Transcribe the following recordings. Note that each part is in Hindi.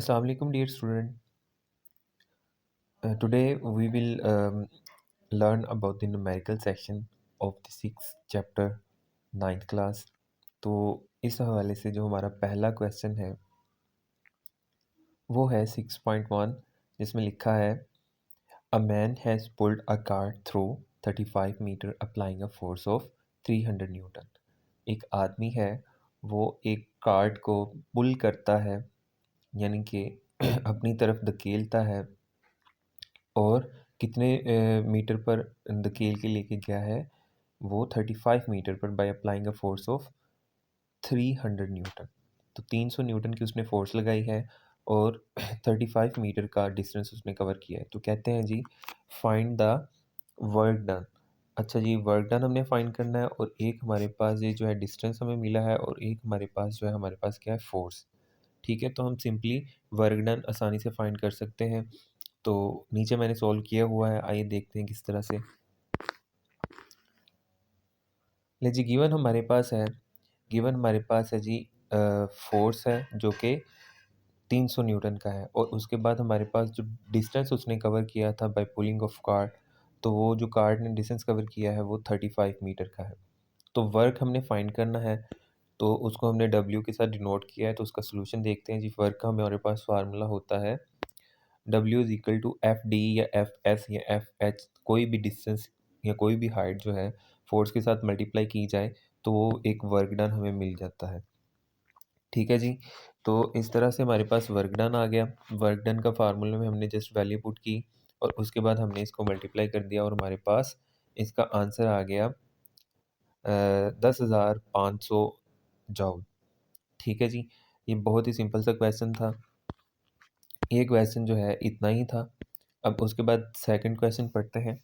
Assalamu alaikum, dear student. Today we will learn about the numerical section of the sixth chapter, ninth class. तो इस हवाले से जो हमारा पहला क्वेश्चन है वो है 6.1, जिसमें लिखा है a man has pulled a cart through 35 metre applying a force of 300 newton. एक आदमी है, वो एक कार्ट को पुल करता है, यानी कि अपनी तरफ धकेलता है, और कितने मीटर पर धकेल के लेके गया है, वो 35 मीटर पर by applying a force of 300 Newton. तो 300 न्यूटन की उसने फोर्स लगाई है और 35 मीटर का डिस्टेंस उसने कवर किया है। तो कहते हैं जी फाइंड द वर्क डन। अच्छा जी, वर्क डन हमने फाइंड करना है, और एक हमारे पास ये जो है डिस्टेंस हमें मिला है, और एक हमारे पास जो है हमारे पास क्या है, फोर्स। ठीक है, तो हम सिंपली वर्क डन आसानी से फाइंड कर सकते हैं। तो नीचे मैंने सॉल्व किया हुआ है, आइए देखते हैं किस तरह से। ले जी, गिवन हमारे पास है जी फोर्स है जो कि 300 न्यूटन का है, और उसके बाद हमारे पास जो डिस्टेंस उसने कवर किया था बाय पुलिंग ऑफ कार्ट, तो वो जो कार्ट ने डिस्टेंस कवर किया है वो 35 मीटर का है। तो वर्क हमने फाइंड करना है, तो उसको हमने डब्ल्यू के साथ डिनोट किया है। तो उसका सोल्यूशन देखते हैं जी। वर्क का हमारे पास फार्मूला होता है W is equal to F D या एफ एस या एफ एच, कोई भी डिस्टेंस या कोई भी हाइट जो है फोर्स के साथ मल्टीप्लाई की जाए तो वो एक वर्क डन हमें मिल जाता है। ठीक है जी, तो इस तरह से हमारे पास वर्क डन आ गया। वर्क डन का फार्मूले में हमने जस्ट वैल्यू पुट की, और उसके बाद हमने इसको मल्टीप्लाई कर दिया, और हमारे पास इसका आंसर आ गया 10,500 जॉउल। ठीक है जी, ये बहुत ही सिंपल सा क्वेश्चन था। ये क्वेश्चन जो है इतना ही था। अब उसके बाद सेकंड क्वेश्चन पढ़ते हैं।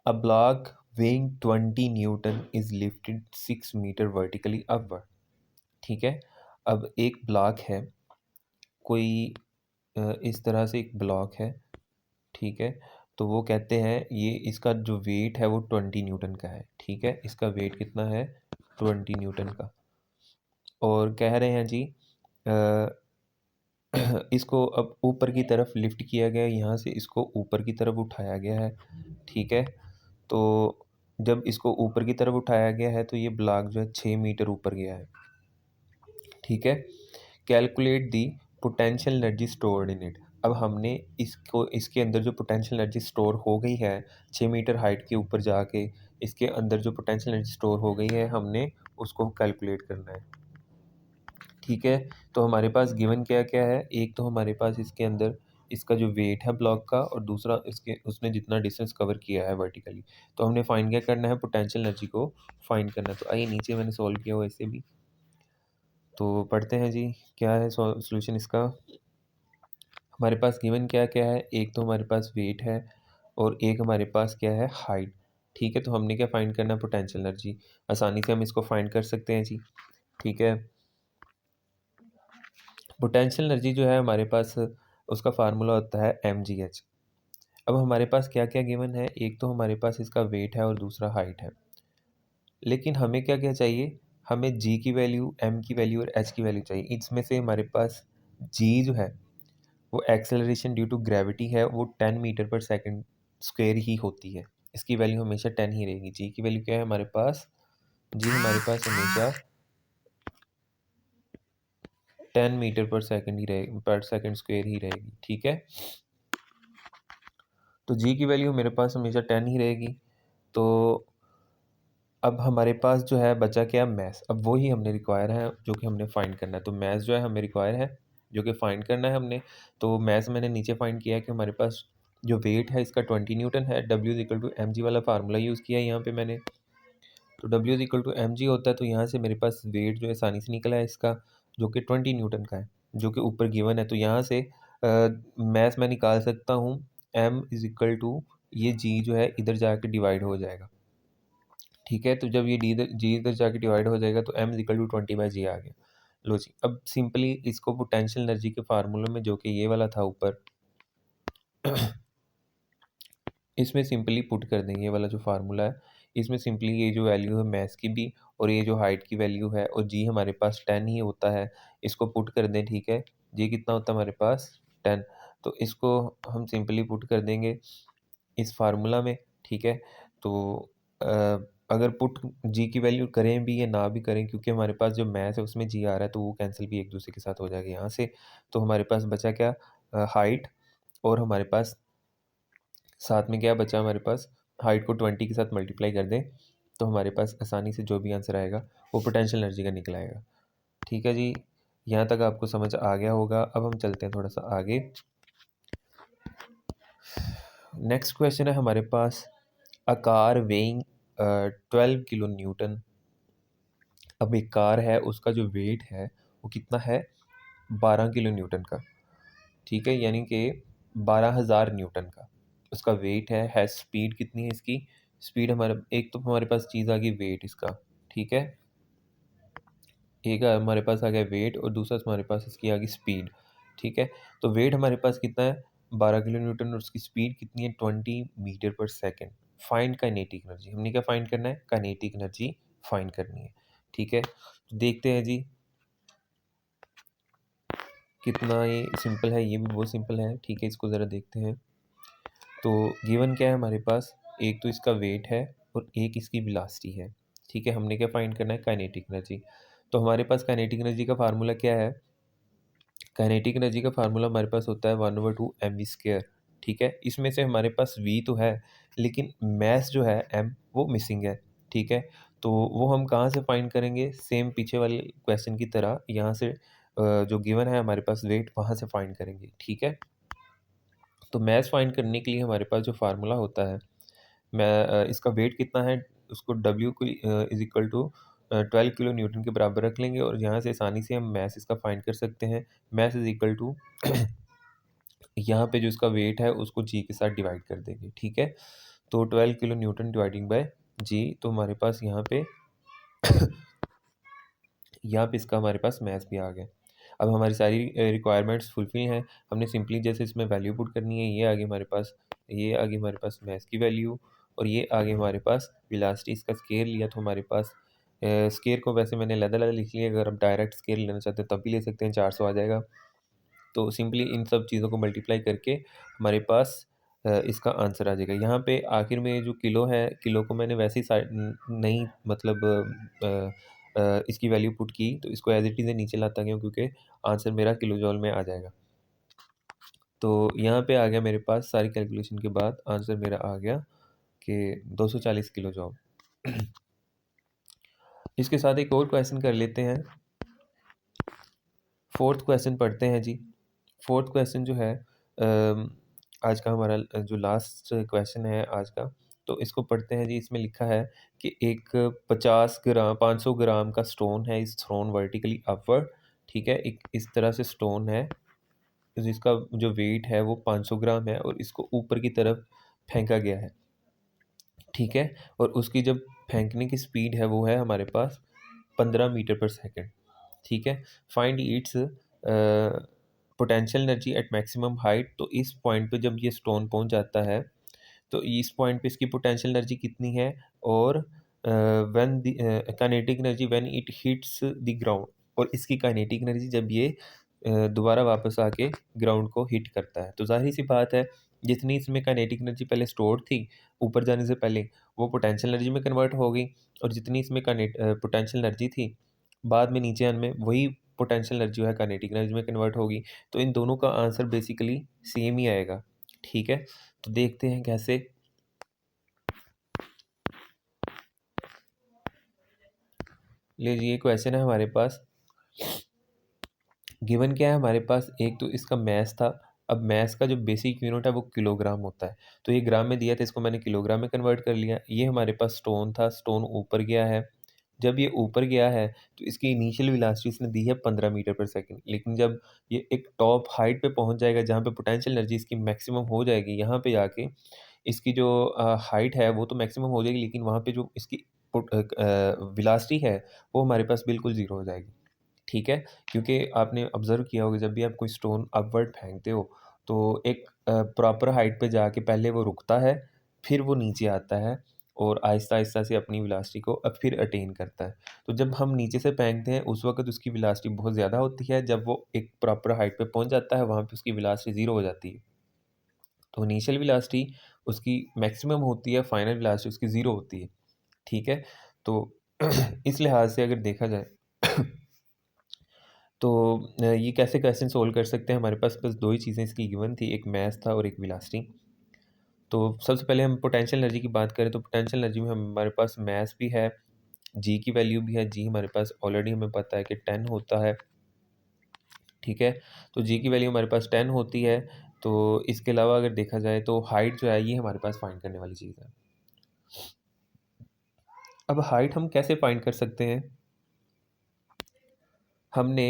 A block weighing 20 newton is lifted 6 metre vertically upward. ठीक है, अब एक ब्लॉक है, कोई इस तरह से एक ब्लॉक है। ठीक है, तो वो कहते हैं ये इसका जो वेट है वो 20 न्यूटन का है। ठीक है, इसका वेट कितना है, 20 न्यूटन का। और कह रहे हैं जी इसको अब ऊपर की तरफ लिफ्ट किया गया है, यहाँ से इसको ऊपर की तरफ उठाया गया है। ठीक है, तो जब इसको ऊपर की तरफ उठाया गया है तो ये ब्लॉक जो है 6 मीटर ऊपर गया है। ठीक है, calculate the potential energy stored in it. अब हमने इसको, इसके अंदर जो पोटेंशियल एनर्जी स्टोर हो गई है 6 मीटर हाइट के ऊपर जाके, इसके अंदर जो पोटेंशियल एनर्जी स्टोर हो गई है हमने उसको कैलकुलेट करना है। ठीक है, तो हमारे पास गिवन क्या क्या है, एक तो हमारे पास इसके अंदर इसका जो वेट है ब्लॉक का, और दूसरा इसके उसने जितना डिस्टेंस कवर किया है वर्टिकली। तो हमने फाइंड क्या करना है, पोटेंशियल एनर्जी को फाइंड करना है। तो आइए नीचे मैंने सॉल्व किया हुआ इसे भी, तो पढ़ते हैं जी क्या है सॉल्यूशन इसका। हमारे पास गिवन क्या क्या है, एक तो हमारे पास वेट है, और एक हमारे पास क्या है, हाइट। ठीक है, तो हमने क्या फाइंड करना है, पोटेंशियल एनर्जी। आसानी से हम इसको फाइंड कर सकते हैं जी। ठीक है, पोटेंशियल एनर्जी जो है हमारे पास उसका फार्मूला होता है mgh। अब हमारे पास क्या क्या गिवन है, एक तो हमारे पास इसका वेट है और दूसरा हाइट है। लेकिन हमें क्या क्या चाहिए, हमें g की वैल्यू, m की वैल्यू और h की वैल्यू चाहिए। इसमें से हमारे पास g जो है वो एक्सेलरेशन ड्यू टू ग्रेविटी है, वो 10 मीटर पर सेकंड स्क्वायर ही होती है। इसकी वैल्यू हमेशा 10 ही रहेगी। जी की वैल्यू क्या है हमारे पास, जी हमारे पास हमेशा 10 मीटर पर सेकंड ही रहेगी, पर सेकंड स्क्वायर ही रहेगी। ठीक है, तो जी की वैल्यू मेरे पास हमेशा 10 ही रहेगी। तो अब हमारे पास जो है बचा क्या, मैस। अब वही हमने रिक्वायर है जो कि हमने फाइंड करना है। तो मैस जो है हमें रिक्वायर है जो कि फाइंड करना है हमने। तो मैस मैंने नीचे फाइंड किया है कि हमारे पास जो वेट है इसका 20 न्यूटन है। W is equal to M G वाला फार्मूला यूज़ किया है यहाँ पे मैंने। तो W is equal to M G होता है, तो यहाँ से मेरे पास वेट जो है आसानी से निकला है इसका, जो कि 20 न्यूटन का है, जो कि ऊपर गिवन है। तो यहाँ से मैथ मैं निकाल सकता हूँ, एम इज इक्वल टू ये जी जो है इधर जाके डिवाइड हो जाएगा। ठीक है, तो जब ये जी इधर जाके डिवाइड हो जाएगा तो एम इज इक्वल टू 20/जी आ गया। लो जी, अब सिंपली इसको पोटेंशियल एनर्जी के फार्मूले में जो कि ये वाला था ऊपर इसमें सिंपली पुट कर देंगे। ये वाला जो फार्मूला है इसमें सिंपली ये जो वैल्यू है मैथ्स की भी, और ये जो हाइट की वैल्यू है, और जी हमारे पास 10 ही होता है, इसको पुट कर दें। ठीक है, जी कितना होता है हमारे पास 10। तो इसको हम सिंपली पुट कर देंगे इस फार्मूला में, ठीक है। तो अगर पुट जी की वैल्यू करें भी या ना भी करें, क्योंकि हमारे पास जो मैथ है उसमें जी आ रहा है तो वो कैंसिल भी एक दूसरे के साथ हो जाएगा यहाँ से। तो हमारे पास बचा क्या, हाइट, और हमारे पास साथ में क्या बचा, हमारे पास हाइट को 20 के साथ मल्टीप्लाई कर दें तो हमारे पास आसानी से जो भी आंसर आएगा वो पोटेंशियल एनर्जी का निकल आएगा। ठीक है जी, यहाँ तक आपको समझ आ गया होगा। अब हम चलते हैं थोड़ा सा आगे। नेक्स्ट क्वेश्चन है हमारे पास, a car weighing 12 kilo newton. अब एक कार है, उसका जो वेट है वो कितना है, 12 किलो न्यूटन का, ठीक है, यानी कि 12,000 न्यूटन का उसका वेट है स्पीड कितनी है इसकी, स्पीड हमारे, एक तो हमारे पास चीज़ आ गई वेट इसका, ठीक है, एक हमारे पास आ गया वेट और दूसरा हमारे पास इसकी आ गई स्पीड, ठीक है। तो वेट हमारे पास कितना है 12 किलो न्यूटन और उसकी स्पीड कितनी है 20 मीटर पर सेकेंड। फाइंड काइनेटिक एनर्जी, हमने क्या फाइंड करना है, काइनेटिक एनर्जी फाइंड करनी है, ठीक है। तो देखते हैं जी कितना ये सिंपल है, ये भी बहुत सिंपल है, ठीक है, इसको ज़रा देखते हैं। तो गिवन क्या है हमारे पास, एक तो इसका वेट है और एक इसकी वेलोसिटी है, ठीक है। हमने क्या फाइंड करना है, काइनेटिक एनर्जी। तो हमारे पास काइनेटिक एनर्जी का फार्मूला क्या है, काइनेटिक एनर्जी का फार्मूला हमारे पास होता है 1/2 mv², ठीक है। इसमें से हमारे पास v तो है लेकिन मैस जो है m वो मिसिंग है, ठीक है। तो वो हम कहाँ से फाइंड करेंगे, सेम पीछे वाले क्वेश्चन की तरह यहाँ से जो गिवन है हमारे पास वेट वहाँ से फाइंड करेंगे, ठीक है। तो मैस फाइंड करने के लिए हमारे पास जो फार्मूला होता है, मैं इसका वेट कितना है उसको W को is equal to 12 kilo newton के बराबर रख लेंगे और यहाँ से आसानी से हम मैस इसका फाइंड कर सकते हैं। मैस इज इक्वल टू यहाँ पे जो इसका वेट है उसको जी के साथ डिवाइड कर देंगे, ठीक है। तो 12 किलो न्यूटन डिवाइडिंग बाय जी, तो हमारे पास यहाँ पे यहाँ पे इसका हमारे पास मैथ भी आ गया। अब हमारी सारी रिक्वायरमेंट्स फुलफिल हैं, हमने सिंपली जैसे इसमें वैल्यू पुट करनी है, ये आगे हमारे पास, ये आगे हमारे पास मैथ की वैल्यू और ये आगे हमारे पास वेलोसिटी, इसका स्केयर लिया तो हमारे पास स्केयर को वैसे मैंने अलग-अलग लिख लिया, अगर आप डायरेक्ट स्केयर लेना चाहते हैं तब भी ले सकते हैं, 400 आ जाएगा। तो सिंपली इन सब चीज़ों को मल्टीप्लाई करके हमारे पास इसका आंसर आ जाएगा। यहाँ पे आखिर में जो किलो है, किलो को मैंने वैसे ही नहीं मतलब इसकी वैल्यू पुट की तो इसको एज इट इज़ नीचे लाता गया क्योंकि आंसर मेरा किलो जॉल में आ जाएगा। तो यहाँ पे आ गया मेरे पास, सारी कैलकुलेशन के बाद आंसर मेरा आ गया कि 240 किलो जॉल। इसके साथ एक और क्वेश्चन कर लेते हैं, फोर्थ क्वेश्चन पढ़ते हैं जी। फोर्थ क्वेश्चन जो है आज का हमारा जो लास्ट क्वेश्चन है आज का, तो इसको पढ़ते हैं जी। इसमें लिखा है कि एक 50 ग्राम 500 ग्राम का स्टोन है, इस थ्रोन वर्टिकली अपवर्ड, ठीक है। एक इस तरह से स्टोन है जिसका जो वेट है वो 500 ग्राम है और इसको ऊपर की तरफ फेंका गया है, ठीक है। और उसकी जब फेंकने की स्पीड है वो है हमारे पास 15 मीटर पर सेकेंड, ठीक है। Find its potential energy at maximum height. तो इस पॉइंट पे जब ये स्टोन पहुंच जाता है तो इस पॉइंट पे इसकी पोटेंशियल एनर्जी कितनी है, और when the kinetic energy when it hits the ground, और इसकी काइनेटिक एनर्जी जब ये दोबारा वापस आके ग्राउंड को हिट करता है। तो जाहिर सी बात है जितनी इसमें काइनेटिक एनर्जी पहले स्टोर थी ऊपर जाने से पहले वो पोटेंशियल एनर्जी में कन्वर्ट हो गई, और जितनी इसमें पोटेंशियल एनर्जी थी बाद में नीचे आने में वही पोटेंशियल एनर्जी जो है काइनेटिक एनर्जी में कन्वर्ट होगी। तो इन दोनों का आंसर बेसिकली सेम ही आएगा, ठीक है। तो देखते हैं कैसे। लीजिए क्वेश्चन है हमारे पास, गिवन क्या है हमारे पास, एक तो इसका मैथ था। अब मैथ का जो बेसिक यूनिट है वो किलोग्राम होता है, तो ये ग्राम में दिया था, इसको मैंने किलोग्राम में कन्वर्ट कर लिया। ये हमारे पास स्टोन था, स्टोन ऊपर गया है, जब ये ऊपर गया है तो इसकी इनिशियल वेलोसिटी इसने दी है 15 मीटर पर सेकंड, लेकिन जब ये एक टॉप हाइट पे पहुंच जाएगा जहाँ पे पोटेंशियल एनर्जी इसकी मैक्सिमम हो जाएगी, यहाँ पे जाके इसकी जो हाइट है वो तो मैक्सिमम हो जाएगी, लेकिन वहाँ पे जो इसकी वेलोसिटी है वो हमारे पास बिल्कुल ज़ीरो हो जाएगी, ठीक है। क्योंकि आपने ऑब्जर्व किया होगा जब भी आप कोई स्टोन अपवर्ड फेंकते हो तो एक प्रॉपर हाइट पे जाके पहले वो रुकता है, फिर वो नीचे आता है, और आहिस्ता-आहिस्ता से अपनी वेलोसिटी को अब फिर अटेन करता है। तो जब हम नीचे से फेंकते हैं उस वक़्त उसकी वेलोसिटी बहुत ज़्यादा होती है, जब वो एक प्रॉपर हाइट पे पहुँच जाता है वहाँ पे उसकी वेलोसिटी 0 हो जाती है। तो इनिशियल वेलोसिटी उसकी मैक्सिमम होती है, फाइनल वेलोसिटी उसकी 0 होती है, ठीक है? तो इस लिहाज से अगर देखा जाए तो ये कैसे क्वेश्चन सोल्व कर सकते हैं, हमारे पास बस 2 ही चीज़ें इसकी गिवन थी, एक मास था और एक वेलोसिटी। तो सबसे पहले हम पोटेंशियल एनर्जी की बात करें तो पोटेंशियल एनर्जी में हमारे पास मास भी है, जी की वैल्यू भी है, जी हमारे पास ऑलरेडी हमें पता है कि 10 होता है, ठीक है? तो जी की वैल्यू हमारे पास 10 होती है, तो इसके अलावा अगर देखा जाए तो हाइट जो है ये हमारे पास फाइंड करने वाली चीज़ है। अब हाइट हम कैसे फाइंड कर सकते हैं? हमने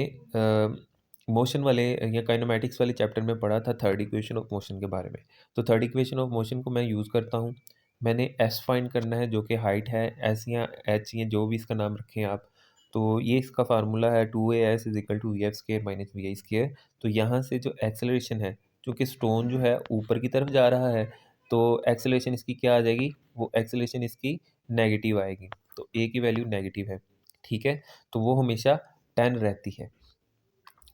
मोशन वाले या काइनेमैटिक्स वाले चैप्टर में पढ़ा था थर्ड इक्वेशन ऑफ मोशन के बारे में। तो थर्ड इक्वेशन ऑफ मोशन को मैं यूज़ करता हूँ। मैंने एस फाइंड करना है जो कि हाइट है, एस या एच या जो भी इसका नाम रखें आप। तो ये इसका फार्मूला है 2as = vf square minus vi square. तो यहाँ से जो एक्सेलरेशन है, चूँकि स्टोन जो है ऊपर की तरफ जा रहा है, तो एक्सेलरेशन इसकी क्या आ जाएगी? वो एक्सेलरेशन इसकी नेगेटिव आएगी। तो ए की वैल्यू नेगेटिव है, ठीक है? तो वो हमेशा 10 रहती है।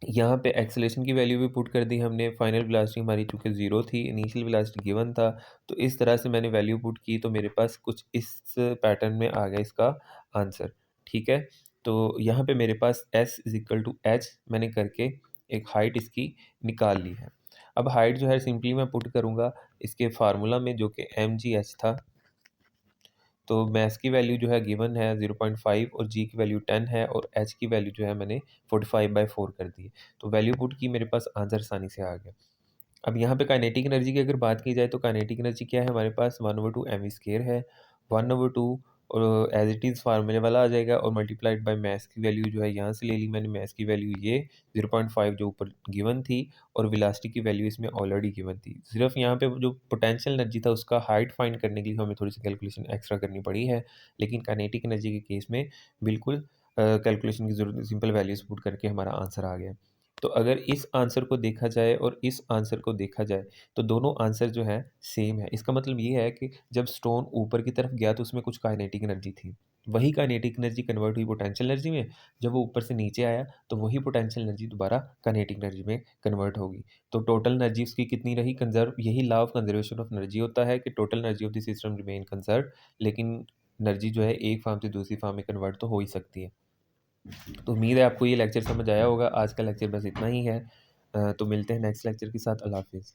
यहाँ पे एक्सेलरेशन की वैल्यू भी पुट कर दी हमने, फाइनल वेलोसिटी हमारी चूँकि 0 थी, इनिशियल वेलोसिटी गिवन था, तो इस तरह से मैंने वैल्यू पुट की तो मेरे पास कुछ इस पैटर्न में आ गया इसका आंसर, ठीक है? तो यहाँ पे मेरे पास s = h मैंने करके एक हाइट इसकी निकाल ली है। अब हाइट जो है सिंपली मैं पुट करूँगा इसके फार्मूला में जो कि mgh था। तो मास की वैल्यू जो है गिवन है 0.5 और जी की वैल्यू 10 है और एच की वैल्यू जो है मैंने 45/4 कर दी है। तो वैल्यू पुट की, मेरे पास आंसर आसानी से आ गया। अब यहाँ पे काइनेटिक एनर्जी की अगर बात की जाए तो काइनेटिक एनर्जी क्या है हमारे पास 1/2 mv स्क्वायर है। 1/2 और एज इट इज़ फार्मूले वाला आ जाएगा और मल्टीप्लाइड बाय मास की वैल्यू जो है यहाँ से ले ली मैंने, मास की वैल्यू ये 0.5 जो ऊपर गिवन थी और वेलोसिटी की वैल्यू इसमें ऑलरेडी गिवन थी। सिर्फ यहाँ पे जो पोटेंशियल एनर्जी था उसका हाइट फाइंड करने के लिए हमें थोड़ी सी कैलकुलेशन एक्स्ट्रा करनी पड़ी है, लेकिन काइनेटिक एनर्जी के केस में बिल्कुल कैलकुलेशन की ज़रूरत नहीं, सिंपल वैल्यूज पुट करके हमारा आंसर आ गया। तो अगर इस आंसर को देखा जाए और इस आंसर को देखा जाए तो दोनों आंसर जो हैं सेम है। इसका मतलब ये है कि जब स्टोन ऊपर की तरफ गया तो उसमें कुछ काइनेटिक एनर्जी थी, वही काइनेटिक एनर्जी कन्वर्ट हुई पोटेंशियल एनर्जी में। जब वो ऊपर से नीचे आया तो वही पोटेंशियल एनर्जी दोबारा काइनेटिक एनर्जी में कन्वर्ट होगी। तो टोटल एनर्जी उसकी कितनी रही कंजर्व? यही law of conservation of energy होता है कि total energy of the system remain conserve, लेकिन एनर्जी जो है एक फॉर्म से दूसरी फॉर्म में कन्वर्ट तो हो ही सकती है। तो उम्मीद है आपको ये लेक्चर समझ आया होगा। आज का लेक्चर बस इतना ही है। तो मिलते हैं नेक्स्ट लेक्चर के साथ। अल्लाह हाफ़िज़।